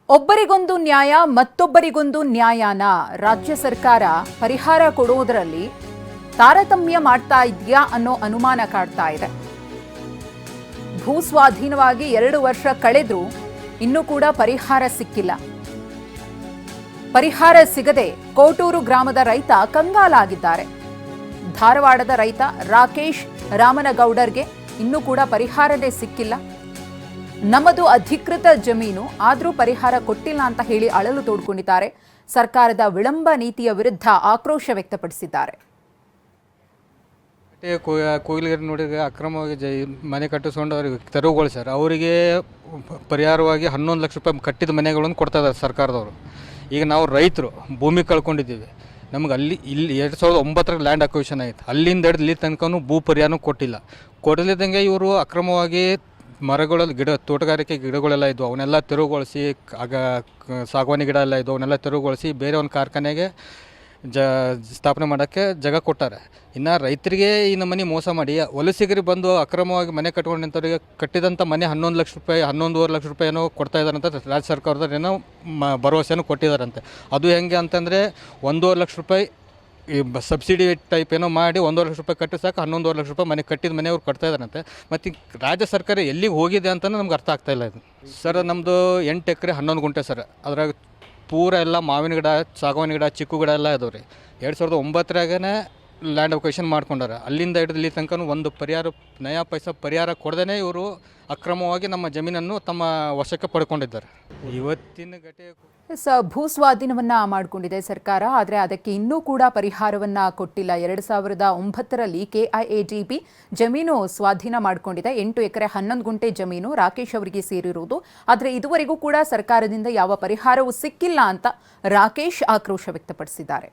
ಒಬ್ಬರಿಗೊಂದು ನ್ಯಾಯ ಮತ್ತೊಬ್ಬರಿಗೊಂದು ನ್ಯಾಯನ ರಾಜ್ಯ ಸರ್ಕಾರ ಪರಿಹಾರ ಕೊಡುವುದರಲ್ಲಿ ತಾರತಮ್ಯ ಮಾಡ್ತಾ ಇದೆಯಾ ಅನ್ನೋ ಅನುಮಾನ ಕಾಡ್ತಾ ಇದೆ. ಭೂ ಸ್ವಾಧೀನವಾಗಿ 2 ವರ್ಷ ಕಳೆದ್ರೂ ಇನ್ನೂ ಕೂಡ ಪರಿಹಾರ ಸಿಕ್ಕಿಲ್ಲ. ಪರಿಹಾರ ಸಿಗದೆ ಕೋಟೂರು ಗ್ರಾಮದ ರೈತ ಕಂಗಾಲಾಗಿದ್ದಾರೆ. ಧಾರವಾಡದ ರೈತ ರಾಕೇಶ್ ರಾಮನಗೌಡರ್ಗೆ ಇನ್ನೂ ಕೂಡ ಪರಿಹಾರನೇ ಸಿಕ್ಕಿಲ್ಲ. ನಮ್ಮದು ಅಧಿಕೃತ ಜಮೀನು ಆದರೂ ಪರಿಹಾರ ಕೊಟ್ಟಿಲ್ಲ ಅಂತ ಹೇಳಿ ಅಳಲು ತೋಡ್ಕೊಂಡಿದ್ದಾರೆ. ಸರ್ಕಾರದ ವಿಳಂಬ ನೀತಿಯ ವಿರುದ್ಧ ಆಕ್ರೋಶ ವ್ಯಕ್ತಪಡಿಸಿದ್ದಾರೆ. ಕೋಗಿಲಿಗರು ನೋಡಿದ್ರೆ ಅಕ್ರಮವಾಗಿ ಮನೆ ಕಟ್ಟಿಸ್ಕೊಂಡು ಅವ್ರಿಗೆ ತೆರವುಗೊಳಿಸ್ಯಾರ. ಅವರಿಗೆ ಪರಿಹಾರವಾಗಿ 11 ಲಕ್ಷ ರೂಪಾಯಿ ಕಟ್ಟಿದ ಮನೆಗಳನ್ನು ಕೊಡ್ತಾ ಇದ್ದಾರೆ ಸರ್ಕಾರದವರು. ಈಗ ನಾವು ರೈತರು ಭೂಮಿ ಕಳ್ಕೊಂಡಿದ್ದೀವಿ. ನಮ್ಗೆ ಇಲ್ಲಿ 2009 ಲ್ಯಾಂಡ್ ಅಕ್ವಿಷನ್ ಆಯಿತು. ಅಲ್ಲಿಂದ ಹಿಡಿದು ಇಲ್ಲಿ ತನಕ ಭೂ ಪರಿಹಾರನೂ ಕೊಟ್ಟಿಲ್ಲದಂಗೆ ಇವರು ಅಕ್ರಮವಾಗಿ ಮರಗಳಲ್ಲಿ ತೋಟಗಾರಿಕೆ ಗಿಡಗಳೆಲ್ಲ ಇದ್ವು, ಅವನ್ನೆಲ್ಲ ತೆರವುಗೊಳಿಸಿ ಸಾಗವಾನಿ ಗಿಡ ಎಲ್ಲ ಇದ್ವು, ಅವನ್ನೆಲ್ಲ ತೆರವುಗೊಳಿಸಿ ಬೇರೆ ಒಂದು ಕಾರ್ಖಾನೆಗೆ ಸ್ಥಾಪನೆ ಮಾಡೋಕ್ಕೆ ಜಾಗ ಕೊಟ್ಟಾರೆ. ಇನ್ನು ರೈತರಿಗೆ ಈ ನಮ್ಮನೆ ಮೋಸ ಮಾಡಿ ವಲಸಿಗರಿಗೆ ಬಂದು ಅಕ್ರಮವಾಗಿ ಮನೆ ಕಟ್ಕೊಂಡಿದ್ದವರಿಗೆ ಕಟ್ಟಿದಂಥ ಮನೆ 11 ಲಕ್ಷ ರೂಪಾಯಿ 11.5 ಲಕ್ಷ ರೂಪಾಯಿ ಏನೋ ಕೊಡ್ತಾ ಇದ್ದಾರಂತ ರಾಜ್ಯ ಸರ್ಕಾರದವ್ರು ಏನೋ ಭರವಸೆನೂ ಕೊಟ್ಟಿದ್ದಾರಂತೆ. ಅದು ಹೆಂಗೆ ಅಂತಂದರೆ 1.5 ಲಕ್ಷ ರೂಪಾಯಿ ಈ ಸಬ್ಸಿಡಿ ಟೈಪ್ ಏನೋ ಮಾಡಿ 1.5 ಲಕ್ಷ ರೂಪಾಯಿ ಕಟ್ಟಿ ಸಾಕು 11.5 ಲಕ್ಷ ರೂಪಾಯಿ ಮನೆ ಕಟ್ಟಿದ ಮನೆಯವ್ರು ಕಟ್ತಾ ಇದ್ದಾರಂತೆ. ಮತ್ತು ರಾಜ್ಯ ಸರ್ಕಾರ ಎಲ್ಲಿಗೆ ಹೋಗಿದೆ ಅಂತಲೂ ನಮ್ಗೆ ಅರ್ಥ ಆಗ್ತಾಯಿಲ್ಲ. ಇದು ಸರ್ ನಮ್ಮದು 8 ಎಕರೆ 11 ಗುಂಟೆ ಸರ್. ಅದ್ರಾಗ ಪೂರ ಎಲ್ಲ ಮಾವಿನ ಗಿಡ, ಸಾಗವಾನಿ ಗಿಡ, ಚಿಕ್ಕು ಗಿಡ ಎಲ್ಲ ಇದಾವೆ ರೀ. 2009 ಲ್ಯಾಂಡ್ ಅಕ್ವಿಷನ್ ಮಾಡ್ಕೊಂಡಾರೆ. ಅಲ್ಲಿಂದ ಹಿಡಿದು ಇಲ್ಲಿ ತನಕ ಒಂದು ನಯಾ ಪೈಸಾ ಪರಿಹಾರ ಕೊಡದೇ ಇವರು ಅಕ್ರಮವಾಗಿ ನಮ್ಮ ಜಮೀನನ್ನು ತಮ್ಮ ವಶಕ್ಕೆ ಪಡ್ಕೊಂಡಿದ್ದಾರೆ. ಇವತ್ತಿನ ಭೂ ಸ್ವಾಧೀನವನ್ನ ಮಾಡಿಕೊಂಡಿದೆ ಸರ್ಕಾರ, ಆದರೆ ಅದಕ್ಕೆ ಇನ್ನೂ ಕೂಡ ಪರಿಹಾರವನ್ನ ಕೊಟ್ಟಿಲ್ಲ. 2009ರಲ್ಲಿ KIADB ಜಮೀನು ಸ್ವಾಧೀನ ಮಾಡಿಕೊಂಡಿದೆ. 8 ಎಕರೆ 11 ಗುಂಟೆ ಜಮೀನು ರಾಕೇಶ್ ಅವರಿಗೆ ಸೇರಿರುವುದು. ಆದರೆ ಇದುವರೆಗೂ ಕೂಡ ಸರ್ಕಾರದಿಂದ ಯಾವ ಪರಿಹಾರವೂ ಸಿಕ್ಕಿಲ್ಲ ಅಂತ ರಾಕೇಶ್ ಆಕ್ರೋಶ ವ್ಯಕ್ತಪಡಿಸಿದ್ದಾರೆ.